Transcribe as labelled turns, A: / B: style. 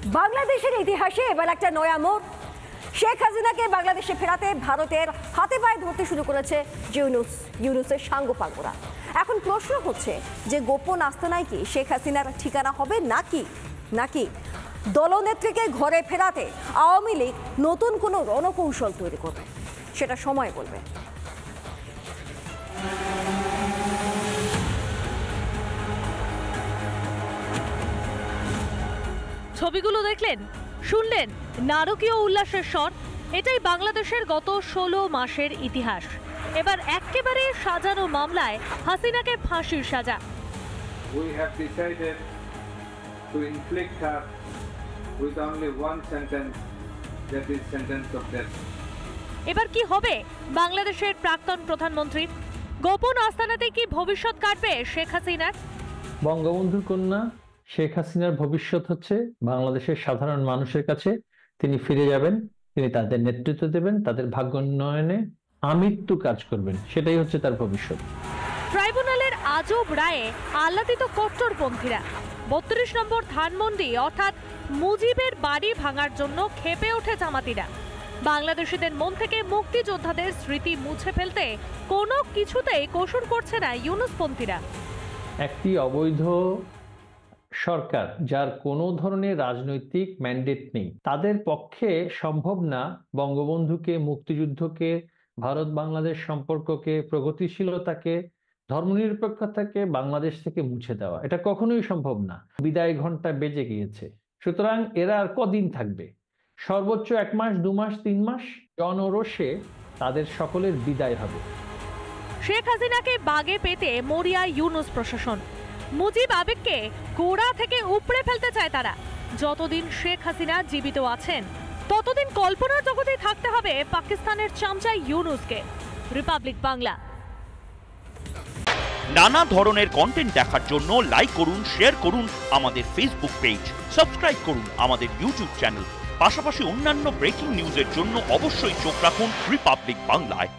A: বাংলাদেশের ইতিহাসে এবার একটা নয়া মোড়। শেখ হাসিনাকে বাংলাদেশে ফেরাতে ভারতের হাতে পায়ে ধরতে শুরু করেছে ইউনূসের সাঙ্গপাঙ্গরা। এখন প্রশ্ন হচ্ছে যে গোপন আস্তানায় কি শেখ হাসিনার ঠিকানা হবে নাকি দলনেত্রীকে ঘরে ফেরাতে আওয়ামী লীগ নতুন কোনো রণকৌশল তৈরি করবে, সেটা সময় বলবে।
B: ছবিগুলো দেখলেন, শুনলেন নারকীয় উল্লাসের স্বর। এটাই বাংলাদেশের গত 16 মাসের ইতিহাস। এবার একেবারে সাজানো মামলায় হাসিনাকে ফাঁসির সাজা।
C: We have decided to inflict her with only one sentence, that is sentence of death.
B: এবার কি হবে বাংলাদেশের প্রাক্তন প্রধানমন্ত্রীর? গোপন আস্তানাতে কি ভবিষ্যৎ কাটবে শেখ হাসিনার?
D: বঙ্গবন্ধুর কন্যা শেখ হাসিনার ভবিষ্যৎ হচ্ছে বাংলাদেশের সাধারণ মানুষের কাছে। তিনি ফিরে যাবেন, তিনি তাদের নেতৃত্ব দেবেন, তাদের ভাগ্য উন্নয়নে আমৃত্যু কাজ করবেন, সেটাই হচ্ছে তার ভবিষ্যৎ।
B: ট্রাইব্যুনালের আজব রায়ে আহ্লাদিত কট্টরপন্থীরা 32 নম্বর ধানমন্ডি অর্থাৎ মুজিবের বাড়ি ভাঙার জন্য ক্ষেপে ওঠে জামাতিরা। বাংলাদেশিদের মন থেকে মুক্তিযোদ্ধাদের স্মৃতি মুছে ফেলতে কোনো কিছুতেই কসুর করছে না ইউনূসপন্থীরা।
D: একটি অবৈধ সরকার যার কোনো ধরনের রাজনৈতিক ম্যান্ডেট নেই, তাদের পক্ষে সম্ভব না বঙ্গবন্ধুকে, মুক্তিযুদ্ধকে, ভারত বাংলাদেশ সম্পর্ককে, প্রগতিশীলতাকে, ধর্মনিরপেক্ষতাকে বাংলাদেশ থেকে মুছে দেওয়া। এটা কখনোই সম্ভব না। বিদায় ঘন্টা বেজে গিয়েছে। সুতরাং এরা আর কদিন থাকবে? সর্বোচ্চ 1 মাস, 2 মাস, 3 মাস জনরোষে তাদের সকলের বিদায় হবে।
B: শেখ হাসিনাকে বাগে পেতে মরিয়া ইউনূস প্রশাসন। মুজিব আবেগকে গোড়া থেকে উপড়ে ফেলতে চায় তারা। যতদিন শেখ হাসিনা জীবিত আছেন ততদিন কল্পনার জগতে থাকতে হবে পাকিস্তানের চামচা ইউনূসকে। রিপাবলিক বাংলা।
E: নানা ধরনের কন্টেন্ট দেখার জন্য লাইক করুন, শেয়ার করুন আমাদের ফেসবুক পেজ, সাবস্ক্রাইব করুন আমাদের ইউটিউব চ্যানেল। পাশাপাশি অন্যান্য ব্রেকিং নিউজের জন্য অবশ্যই চোখ রাখুন রিপাবলিক বাংলায়।